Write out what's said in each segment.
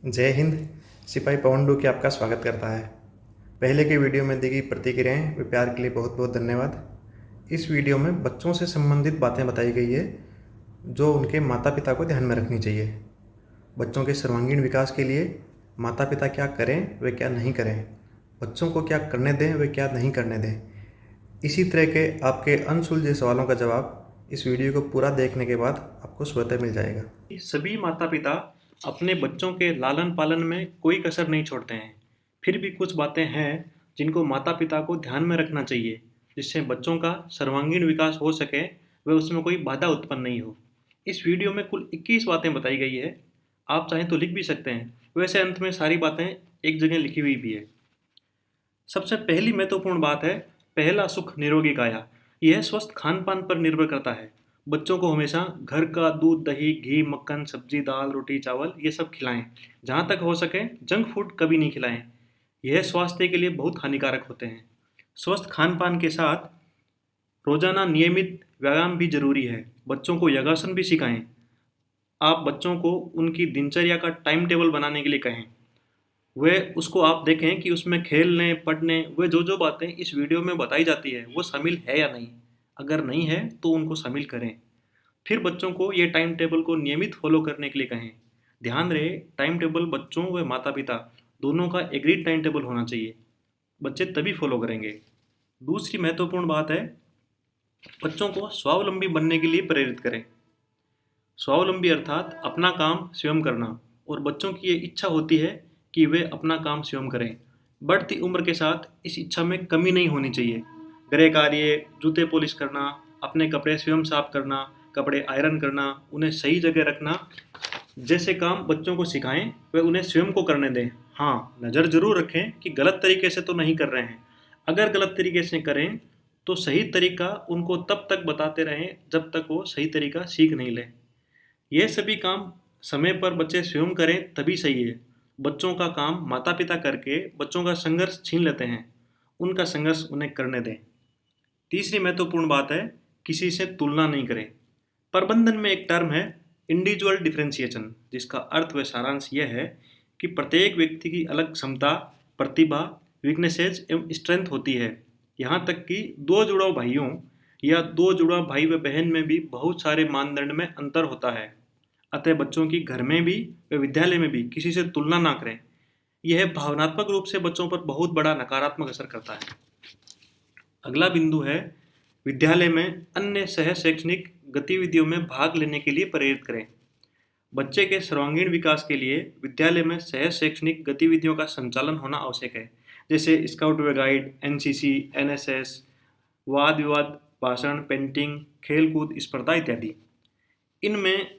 जय हिंद। सिपाही पवन डू की आपका स्वागत करता है। पहले के वीडियो में दी गई प्रतिक्रियाएं व प्यार के लिए बहुत बहुत धन्यवाद। इस वीडियो में बच्चों से संबंधित बातें बताई गई है जो उनके माता पिता को ध्यान में रखनी चाहिए। बच्चों के सर्वांगीण विकास के लिए माता पिता क्या करें व क्या नहीं करें, बच्चों को क्या करने दें व क्या नहीं करने दें। इसी तरह के आपके अनसुलझे सवालों का जवाब इस वीडियो को पूरा देखने के बाद आपको स्वतः मिल जाएगा। सभी माता पिता अपने बच्चों के लालन पालन में कोई कसर नहीं छोड़ते हैं। फिर भी कुछ बातें हैं जिनको माता पिता को ध्यान में रखना चाहिए, जिससे बच्चों का सर्वांगीण विकास हो सके व उसमें कोई बाधा उत्पन्न नहीं हो। इस वीडियो में कुल 21 बातें बताई गई है। आप चाहें तो लिख भी सकते हैं, वैसे अंत में सारी बातें एक जगह लिखी हुई भी है। सबसे पहली महत्वपूर्ण बात है, पहला सुख निरोगी काया। यह स्वस्थ खान पान पर निर्भर करता है। बच्चों को हमेशा घर का दूध, दही, घी, मक्खन, सब्जी, दाल, रोटी, चावल ये सब खिलाएं। जहाँ तक हो सके जंक फूड कभी नहीं खिलाएं। यह स्वास्थ्य के लिए बहुत हानिकारक होते हैं। स्वस्थ खान पान के साथ रोजाना नियमित व्यायाम भी जरूरी है। बच्चों को योगासन भी सिखाएं। आप बच्चों को उनकी दिनचर्या का टाइम टेबल बनाने के लिए कहें। वह उसको आप देखें कि उसमें खेलने, पढ़ने, वह जो जो बातें इस वीडियो में बताई जाती है वो शामिल है या नहीं। अगर नहीं है तो उनको शामिल करें। फिर बच्चों को ये टाइम टेबल को नियमित फॉलो करने के लिए कहें। ध्यान रहे, टाइम टेबल बच्चों व माता पिता दोनों का एग्रीड टाइम टेबल होना चाहिए। बच्चे तभी फॉलो करेंगे। दूसरी महत्वपूर्ण बात है, बच्चों को स्वावलंबी बनने के लिए प्रेरित करें। स्वावलंबी अर्थात अपना काम स्वयं करना, और बच्चों की ये इच्छा होती है कि वे अपना काम स्वयं करें। बढ़ती उम्र के साथ इस इच्छा में कमी नहीं होनी चाहिए। गृह कार्य, जूते पॉलिश करना, अपने कपड़े स्वयं साफ करना, कपड़े आयरन करना, उन्हें सही जगह रखना जैसे काम बच्चों को सिखाएं वे उन्हें स्वयं को करने दें। हाँ, नज़र जरूर रखें कि गलत तरीके से तो नहीं कर रहे हैं। अगर गलत तरीके से करें तो सही तरीका उनको तब तक बताते रहें जब तक वो सही तरीका सीख नहीं लें। ये सभी काम समय पर बच्चे स्वयं करें तभी सही है। बच्चों का काम माता पिता करके बच्चों का संघर्ष छीन लेते हैं। उनका संघर्ष उन्हें करने दें। तीसरी महत्वपूर्ण बात है, किसी से तुलना नहीं करें। प्रबंधन में एक टर्म है इंडिविजुअल डिफरेंशिएशन, जिसका अर्थ व सारांश यह है कि प्रत्येक व्यक्ति की अलग क्षमता, प्रतिभा, वीकनेसेस एवं स्ट्रेंथ होती है। यहाँ तक कि दो जुड़ाव भाइयों या दो जुड़ाव भाई व बहन में भी बहुत सारे मानदंड में अंतर होता है। अतः बच्चों की घर में भी व विद्यालय में भी किसी से तुलना ना करें। यह भावनात्मक रूप से बच्चों पर बहुत बड़ा नकारात्मक असर करता है। अगला बिंदु है, विद्यालय में अन्य सह शैक्षणिक गतिविधियों में भाग लेने के लिए प्रेरित करें। बच्चे के सर्वांगीण विकास के लिए विद्यालय में सह शैक्षणिक गतिविधियों का संचालन होना आवश्यक है, जैसे स्काउट व गाइड, एनसीसी, एनएसएस, वाद विवाद, भाषण, पेंटिंग, खेलकूद स्पर्धा इत्यादि। इनमें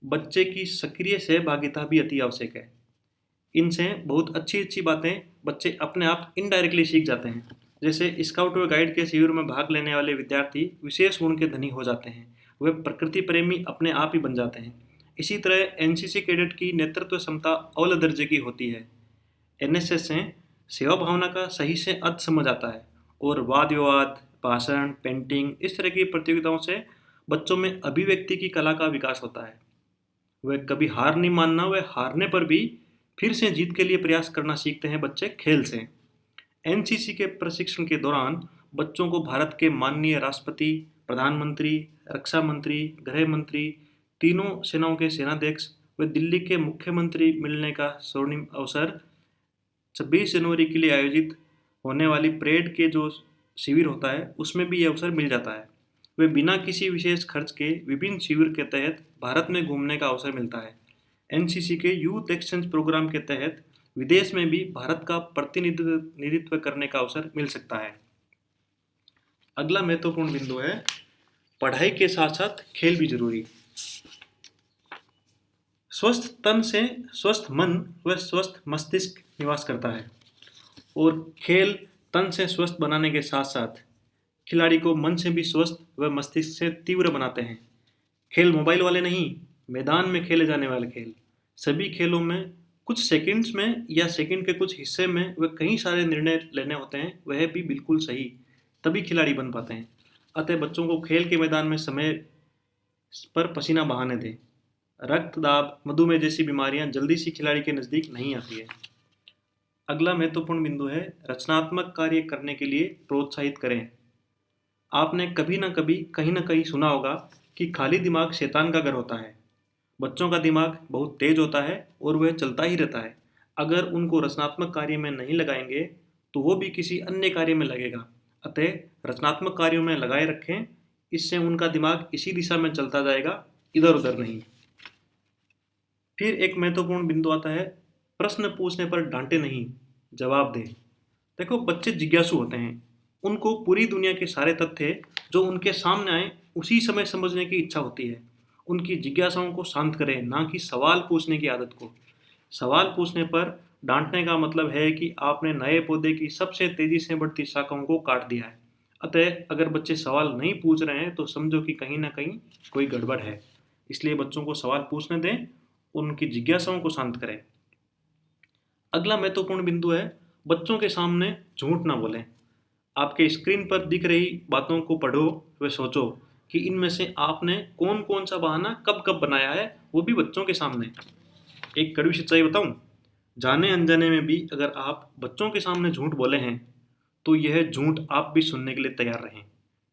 बच्चे की सक्रिय सहभागिता भी अति आवश्यक है। इनसे बहुत अच्छी अच्छी बातें बच्चे अपने आप इनडायरेक्टली सीख जाते हैं। जैसे स्काउट व गाइड के शिविर में भाग लेने वाले विद्यार्थी विशेष गुण के धनी हो जाते हैं। वे प्रकृति प्रेमी अपने आप ही बन जाते हैं। इसी तरह एनसीसी कैडेट की नेतृत्व क्षमता अव्वल दर्जे की होती है। एनएसएस से सेवा भावना का सही से अर्थ समझ आता है, और वाद विवाद, भाषण, पेंटिंग इस तरह की प्रतियोगिताओं से बच्चों में अभिव्यक्ति की कला का विकास होता है। वह कभी हार नहीं मानना, वह हारने पर भी फिर से जीत के लिए प्रयास करना सीखते हैं बच्चे खेल से। एनसीसी के प्रशिक्षण के दौरान बच्चों को भारत के माननीय राष्ट्रपति, प्रधानमंत्री, रक्षा मंत्री, गृह मंत्री, तीनों सेनाओं के सेनाध्यक्ष व दिल्ली के मुख्यमंत्री मिलने का स्वर्णिम अवसर 26 जनवरी के लिए आयोजित होने वाली परेड के जो शिविर होता है उसमें भी ये अवसर मिल जाता है। वे बिना किसी विशेष खर्च के विभिन्न शिविर के तहत भारत में घूमने का अवसर मिलता है। एनसीसी के यूथ एक्सचेंज प्रोग्राम के तहत विदेश में भी भारत का प्रतिनिधित्व करने का अवसर मिल सकता है। अगला महत्वपूर्ण बिंदु है, पढ़ाई के साथ साथ खेल भी जरूरी। स्वस्थ तन से स्वस्थ मन व स्वस्थ मस्तिष्क निवास करता है, और खेल तन से स्वस्थ बनाने के साथ साथ खिलाड़ी को मन से भी स्वस्थ व मस्तिष्क से तीव्र बनाते हैं। खेल मोबाइल वाले नहीं, मैदान में खेले जाने वाले खेल। सभी खेलों में कुछ सेकंड्स में या सेकंड के कुछ हिस्से में वह कई सारे निर्णय लेने होते हैं, वह भी बिल्कुल सही, तभी खिलाड़ी बन पाते हैं। अतः बच्चों को खेल के मैदान में समय पर पसीना बहाने दें। रक्तदाब, मधुमेह जैसी बीमारियां जल्दी से खिलाड़ी के नज़दीक नहीं आती है। अगला महत्वपूर्ण बिंदु है रचनात्मक कार्य करने के लिए प्रोत्साहित करें। आपने कभी ना कभी कहीं ना कहीं सुना होगा कि खाली दिमाग शैतान का घर होता है। बच्चों का दिमाग बहुत तेज होता है और वह चलता ही रहता है। अगर उनको रचनात्मक कार्य में नहीं लगाएंगे तो वो भी किसी अन्य कार्य में लगेगा। अतः रचनात्मक कार्यों में लगाए रखें, इससे उनका दिमाग इसी दिशा में चलता जाएगा, इधर उधर नहीं। फिर एक महत्वपूर्ण बिंदु आता है प्रश्न पूछने पर डांटे नहीं, जवाब दे। देखो, बच्चे जिज्ञासु होते हैं। उनको पूरी दुनिया के सारे तथ्य जो उनके सामने आए उसी समय समझने की इच्छा होती है। उनकी जिज्ञासाओं को शांत करें, ना कि सवाल पूछने की आदत को। सवाल पूछने पर डांटने का मतलब है कि आपने नए पौधे की सबसे तेजी से बढ़ती शाखाओं को काट दिया है। अतः अगर बच्चे सवाल नहीं पूछ रहे हैं तो समझो कि कहीं ना कहीं कोई गड़बड़ है। इसलिए बच्चों को सवाल पूछने दें, उनकी जिज्ञासाओं को शांत करें। अगला महत्वपूर्ण बिंदु है बच्चों के सामने झूठ ना बोलें। आपके स्क्रीन पर दिख रही बातों को पढ़ो व सोचो कि इनमें से आपने कौन कौन सा बहाना कब कब बनाया है, वो भी बच्चों के सामने। एक कड़वी सच्चाई बताऊं, जाने अनजाने में भी अगर आप बच्चों के सामने झूठ बोले हैं तो यह झूठ आप भी सुनने के लिए तैयार रहें,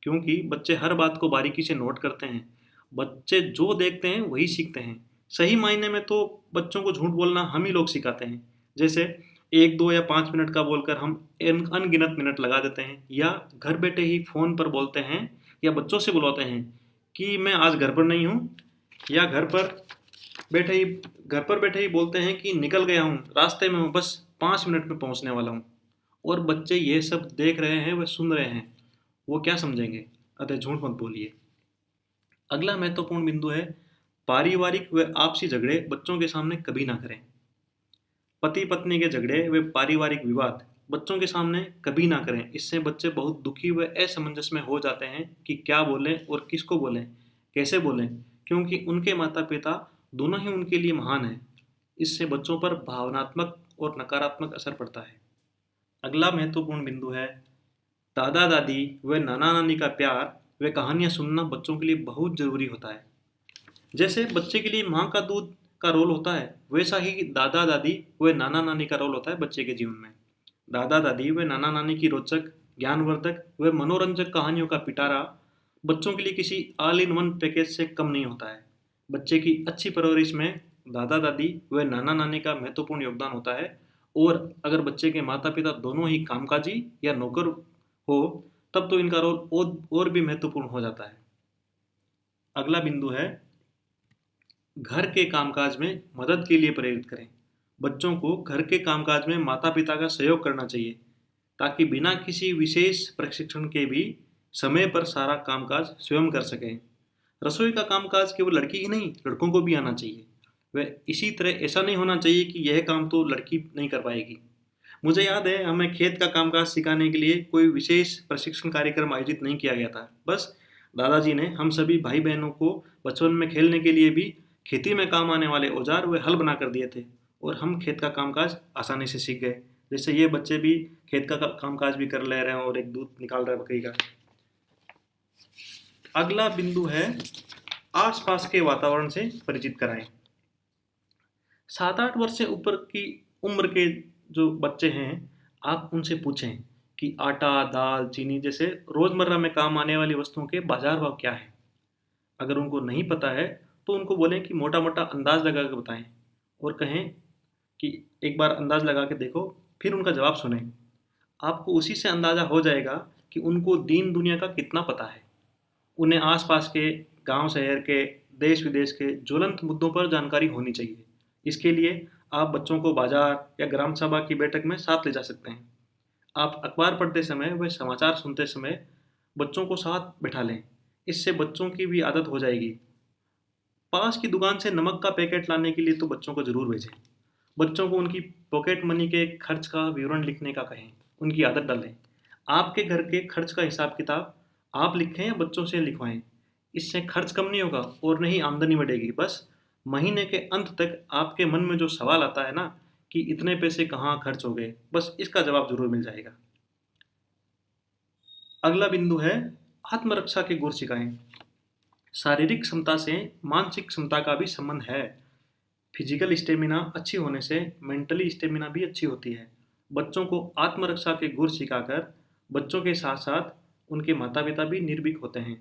क्योंकि बच्चे हर बात को बारीकी से नोट करते हैं। बच्चे जो देखते हैं वही सीखते हैं। सही मायने में तो बच्चों को झूठ बोलना हम ही लोग सिखाते हैं। जैसे 1, 2 या 5 मिनट का बोलकर हम अनगिनत मिनट लगा देते हैं, या घर बैठे ही फ़ोन पर बोलते हैं, या बच्चों से बुलवाते हैं कि मैं आज घर पर नहीं हूँ, या बैठे ही घर पर बैठे ही बोलते हैं कि निकल गया हूँ, रास्ते में हूँ, बस 5 मिनट में पहुँचने वाला हूँ। और बच्चे ये सब देख रहे हैं, वह सुन रहे हैं, वो क्या समझेंगे। अतः झूठ मत बोलिए। अगला महत्वपूर्ण बिंदु है पारिवारिक व आपसी झगड़े बच्चों के सामने कभी ना करें। पति पत्नी के झगड़े व पारिवारिक विवाद बच्चों के सामने कभी ना करें। इससे बच्चे बहुत दुखी व असमंजस में हो जाते हैं कि क्या बोलें और किसको बोलें, कैसे बोलें, क्योंकि उनके माता पिता दोनों ही उनके लिए महान हैं। इससे बच्चों पर भावनात्मक और नकारात्मक असर पड़ता है। अगला महत्वपूर्ण बिंदु है दादा दादी व नाना नानी का प्यार व कहानियाँ सुनना बच्चों के लिए बहुत जरूरी होता है। जैसे बच्चे के लिए माँ का दूध का रोल होता है, वैसा ही दादा दादी व नाना नानी का रोल होता है बच्चे के जीवन में। दादा दादी व नाना नानी की रोचक, ज्ञानवर्धक व मनोरंजक कहानियों का पिटारा बच्चों के लिए किसी ऑल इन वन पैकेज से कम नहीं होता है। बच्चे की अच्छी परवरिश में दादा दादी व नाना नानी का महत्वपूर्ण योगदान होता है। और अगर बच्चे के माता पिता दोनों ही कामकाजी या नौकर हो, तब तो इनका रोल और भी महत्वपूर्ण हो जाता है। अगला बिंदु है घर के कामकाज में मदद के लिए प्रेरित करें। बच्चों को घर के कामकाज में माता पिता का सहयोग करना चाहिए, ताकि बिना किसी विशेष प्रशिक्षण के भी समय पर सारा कामकाज स्वयं कर सकें। रसोई का कामकाज केवल लड़की ही नहीं, लड़कों को भी आना चाहिए। वह इसी तरह ऐसा नहीं होना चाहिए कि यह काम तो लड़की नहीं कर पाएगी। मुझे याद है, हमें खेत का कामकाज सिखाने के लिए कोई विशेष प्रशिक्षण कार्यक्रम आयोजित नहीं किया गया था। बस दादाजी ने हम सभी भाई बहनों को बचपन में खेलने के लिए भी खेती में काम आने वाले औजार व हल बना कर दिए थे, और हम खेत का कामकाज आसानी से सीख गए। जैसे ये बच्चे भी खेत का कामकाज भी कर ले रहे हैं और एक दूध निकाल रहे हैं बकरी का। अगला बिंदु है आसपास के वातावरण से परिचित कराएं। 7-8 वर्ष से ऊपर की उम्र के जो बच्चे हैं, आप उनसे पूछें कि आटा, दाल, चीनी जैसे रोजमर्रा में काम आने वाली वस्तुओं के बाजार भाव क्या है। अगर उनको नहीं पता है तो उनको बोलें कि मोटा मोटा अंदाज लगा के बताएं, और कहें कि एक बार अंदाज लगा के देखो, फिर उनका जवाब सुने। आपको उसी से अंदाजा हो जाएगा कि उनको दीन दुनिया का कितना पता है। उन्हें आसपास के गांव शहर के, देश विदेश के ज्वलंत मुद्दों पर जानकारी होनी चाहिए। इसके लिए आप बच्चों को बाजार या ग्राम सभा की बैठक में साथ ले जा सकते हैं। आप अखबार पढ़ते समय व समाचार सुनते समय बच्चों को साथ बिठा लें। इससे बच्चों की भी आदत हो जाएगी। पास की दुकान से नमक का पैकेट लाने के लिए तो बच्चों को ज़रूर भेजें। बच्चों को उनकी पॉकेट मनी के खर्च का विवरण लिखने का कहें, उनकी आदत डालें। आपके घर के खर्च का हिसाब किताब आप लिखें या बच्चों से लिखवाएं। इससे खर्च कम नहीं होगा और नहीं आमदनी बढ़ेगी। बस महीने के अंत तक आपके मन में जो सवाल आता है ना कि इतने पैसे कहाँ खर्च हो गए, बस इसका जवाब जरूर मिल जाएगा। अगला बिंदु है आत्मरक्षा के गुर सिखाएं। शारीरिक क्षमता से मानसिक क्षमता का भी संबंध है। फिजिकल स्टेमिना अच्छी होने से मेंटली स्टेमिना भी अच्छी होती है। बच्चों को आत्मरक्षा के गुर सिखाकर बच्चों के साथ साथ उनके माता पिता भी निर्भीक होते हैं।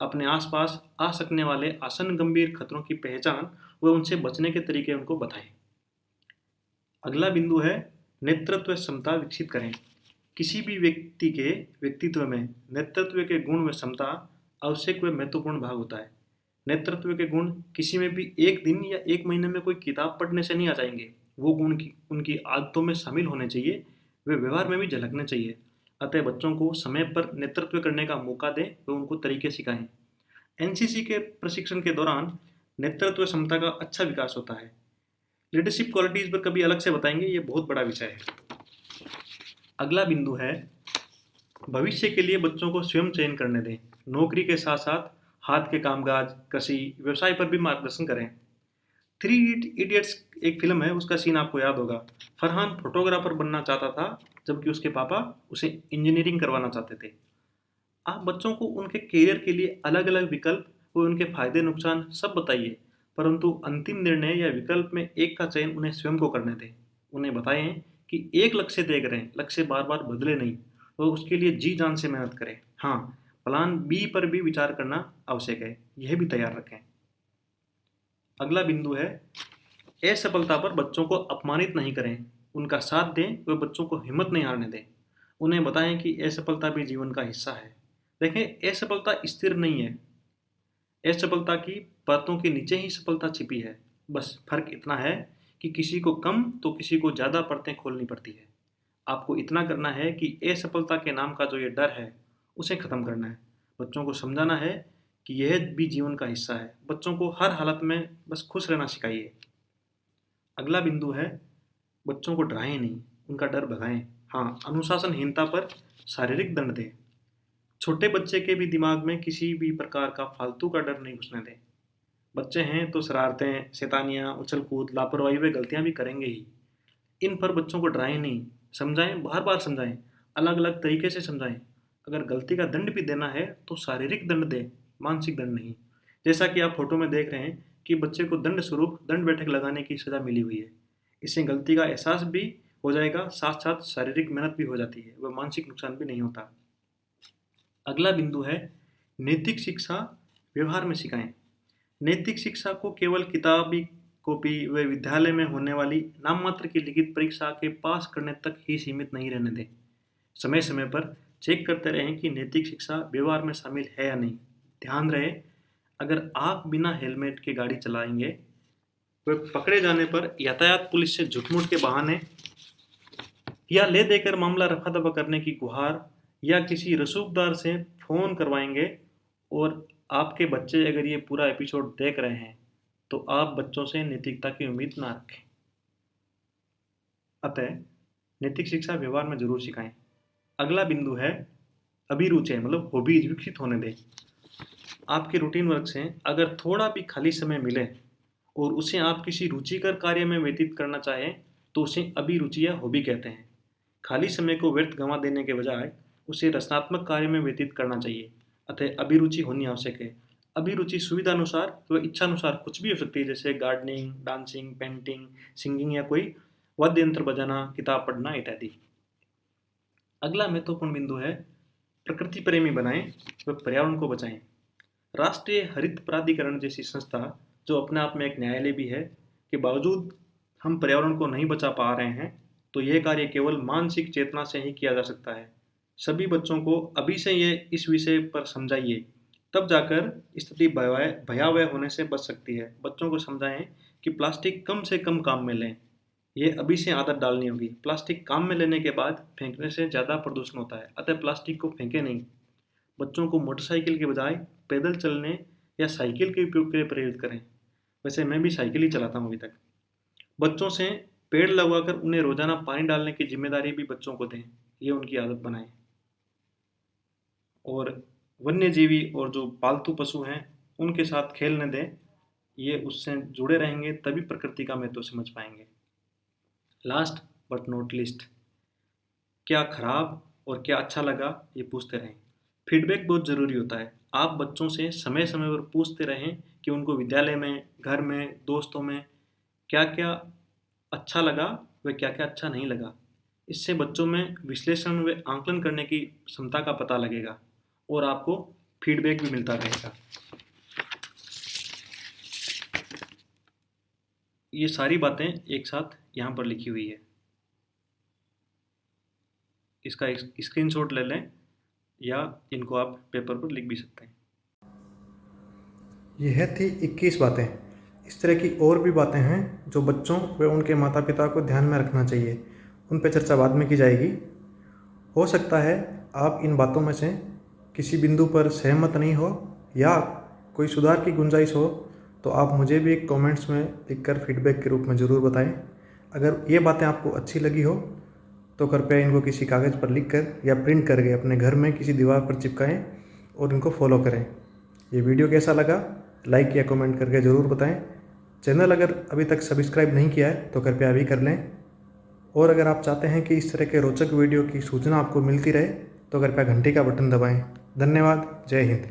अपने आसपास आ सकने वाले आसन गंभीर खतरों की पहचान व उनसे बचने के तरीके उनको बताएं। अगला बिंदु है नेतृत्व क्षमता विकसित करें। किसी भी व्यक्ति के व्यक्तित्व में नेतृत्व के गुण व क्षमता आवश्यक व महत्वपूर्ण भाग होता है। नेतृत्व के गुण किसी में भी एक दिन या एक महीने में कोई किताब पढ़ने से नहीं आ जाएंगे। वो गुण उनकी आदतों में शामिल होने चाहिए, वे व्यवहार में भी झलकने चाहिए। अतः बच्चों को समय पर नेतृत्व करने का मौका दें व उनको तरीके सिखाएं। एनसीसी के प्रशिक्षण के दौरान नेतृत्व क्षमता का अच्छा विकास होता है। लीडरशिप क्वालिटीज पर कभी अलग से बताएंगे, ये बहुत बड़ा विषय है। अगला बिंदु है भविष्य के लिए बच्चों को स्वयं चयन करने दें। नौकरी के साथ साथ हाथ के कामकाज, कृषि, व्यवसाय पर भी मार्गदर्शन करें। थ्री इडियट्स एक फिल्म है, उसका सीन आपको याद होगा। फरहान फोटोग्राफर बनना चाहता था जबकि उसके पापा उसे इंजीनियरिंग करवाना चाहते थे। आप बच्चों को उनके करियर के लिए अलग अलग विकल्प व उनके फायदे नुकसान सब बताइए, परंतु अंतिम निर्णय या विकल्प में एक का चयन उन्हें स्वयं को करने दें। उन्हें बताएं कि एक लक्ष्य तय करें, लक्ष्य बार बार बदले नहीं, तो उसके लिए जी जान से मेहनत करें। हाँ, प्लान बी पर भी विचार करना आवश्यक है, यह भी तैयार रखें। अगला बिंदु है असफलता पर बच्चों को अपमानित नहीं करें, उनका साथ दें व बच्चों को हिम्मत नहीं हारने दें। उन्हें बताएं कि असफलता भी जीवन का हिस्सा है। देखें, असफलता स्थिर नहीं है, असफलता की परतों के नीचे ही सफलता छिपी है। बस फर्क इतना है कि किसी को कम तो किसी को ज़्यादा परतें खोलनी पड़ती है। आपको इतना करना है कि असफलता के नाम का जो ये डर है उसे ख़त्म करना है। बच्चों को समझाना है कि यह भी जीवन का हिस्सा है। बच्चों को हर हालत में बस खुश रहना सिखाइए। अगला बिंदु है बच्चों को डराएं नहीं, उनका डर भगाएं। हाँ, अनुशासनहीनता पर शारीरिक दंड दें। छोटे बच्चे के भी दिमाग में किसी भी प्रकार का फालतू का डर नहीं घुसने दें। बच्चे हैं तो शरारतें, शैतानियाँ, उछल कूद, लापरवाही व गलतियाँ भी करेंगे ही। इन पर बच्चों को डराएं नहीं, समझाएं, बार बार समझाएं, अलग अलग तरीके से समझाएं। अगर गलती का दंड भी देना है तो शारीरिक दंड दें, मानसिक दंड नहीं। जैसा कि आप फोटो में देख रहे हैं कि बच्चे को दंड स्वरूप दंड बैठक लगाने की सजा मिली हुई है। इससे गलती का एहसास भी हो जाएगा, साथ साथ शारीरिक मेहनत भी हो जाती है, वह मानसिक नुकसान भी नहीं होता। अगला बिंदु है नैतिक शिक्षा व्यवहार में सिखाएं। नैतिक शिक्षा को केवल किताबी कॉपी व विद्यालय में होने वाली नाम मात्र की लिखित परीक्षा के पास करने तक ही सीमित नहीं रहने दें। समय समय पर चेक करते रहें कि नैतिक शिक्षा व्यवहार में शामिल है या नहीं। ध्यान रहे, अगर आप बिना हेलमेट के गाड़ी चलाएंगे, वह पकड़े जाने पर यातायात पुलिस से झूठ-मूठ के बहाने या ले देकर मामला रफा दफा करने की गुहार या किसी रसूखदार से फ़ोन करवाएंगे, और आपके बच्चे अगर ये पूरा एपिसोड देख रहे हैं तो आप बच्चों से नैतिकता की उम्मीद ना रखें। अतः नैतिक शिक्षा व्यवहार में जरूर सिखाएं। अगला बिंदु है अभिरुचि, मतलब हॉबीज विकसित होने दें। आपके रूटीन वर्क से अगर थोड़ा भी खाली समय मिले और उसे आप किसी रुचिकर कार्य में व्यतीत करना चाहें तो उसे अभिरुचि या हॉबी कहते हैं। खाली समय को व्यर्थ गंवा देने के बजाय उसे रचनात्मक कार्य में व्यतीत करना चाहिए। अतः अभिरुचि होनी आवश्यक है। अभिरुचि सुविधानुसार व इच्छानुसार कुछ भी हो सकती है, जैसे गार्डनिंग, डांसिंग, पेंटिंग, सिंगिंग या कोई वाद्य यंत्र बजाना, किताब पढ़ना इत्यादि। अगला महत्वपूर्ण बिंदु है प्रकृति प्रेमी बनाएं व पर्यावरण को बचाएं। राष्ट्रीय हरित प्राधिकरण जैसी संस्था, जो अपने आप में एक न्यायालय भी है, के बावजूद हम पर्यावरण को नहीं बचा पा रहे हैं, तो यह कार्य केवल मानसिक चेतना से ही किया जा सकता है। सभी बच्चों को अभी से ये इस विषय पर समझाइए, तब जाकर स्थिति भयावह होने से बच सकती है। बच्चों को समझाएं कि प्लास्टिक कम से कम काम में लें, ये अभी से आदत डालनी होगी। प्लास्टिक काम में लेने के बाद फेंकने से ज़्यादा प्रदूषण होता है, अतः प्लास्टिक को फेंके नहीं। बच्चों को मोटरसाइकिल के बजाय पैदल चलने या साइकिल के उपयोग के लिए प्रेरित करें। वैसे मैं भी साइकिल ही चलाता हूँ अभी तक। बच्चों से पेड़ लगवाकर उन्हें रोजाना पानी डालने की जिम्मेदारी भी बच्चों को दें, ये उनकी आदत बनाएं। और वन्य जीवी और जो पालतू पशु हैं उनके साथ खेलने दें, ये उससे जुड़े रहेंगे, तभी प्रकृति का महत्व समझ पाएंगे। लास्ट बट नॉट लिस्ट, क्या खराब और क्या अच्छा लगा ये पूछते रहें। फीडबैक बहुत ज़रूरी होता है। आप बच्चों से समय समय पर पूछते रहें कि उनको विद्यालय में, घर में, दोस्तों में क्या क्या अच्छा लगा व क्या क्या अच्छा नहीं लगा। इससे बच्चों में विश्लेषण व आंकलन करने की क्षमता का पता लगेगा और आपको फीडबैक भी मिलता रहेगा। ये सारी बातें एक साथ यहाँ पर लिखी हुई है, इसका एक स्क्रीनशॉट ले लें या इनको आप पेपर पर लिख भी सकते हैं। यह थी 21 बातें। इस तरह की और भी बातें हैं जो बच्चों व उनके माता पिता को ध्यान में रखना चाहिए। उन पर चर्चा बाद में की जाएगी। हो सकता है आप इन बातों में से किसी बिंदु पर सहमत नहीं हो या कोई सुधार की गुंजाइश हो तो आप मुझे भी एक कमेंट्स में लिखकर फीडबैक के रूप में ज़रूर बताएं। अगर ये बातें आपको अच्छी लगी हो तो कृपया इनको किसी कागज़ पर लिखकर या प्रिंट करके अपने घर में किसी दीवार पर चिपकाएं और इनको फॉलो करें। ये वीडियो कैसा लगा लाइक या कमेंट करके ज़रूर बताएं। चैनल अगर अभी तक सब्सक्राइब नहीं किया है तो कृपया अभी कर लें। और अगर आप चाहते हैं कि इस तरह के रोचक वीडियो की सूचना आपको मिलती रहे तो कृपया घंटी का बटन दबाएं। धन्यवाद। जय हिंद।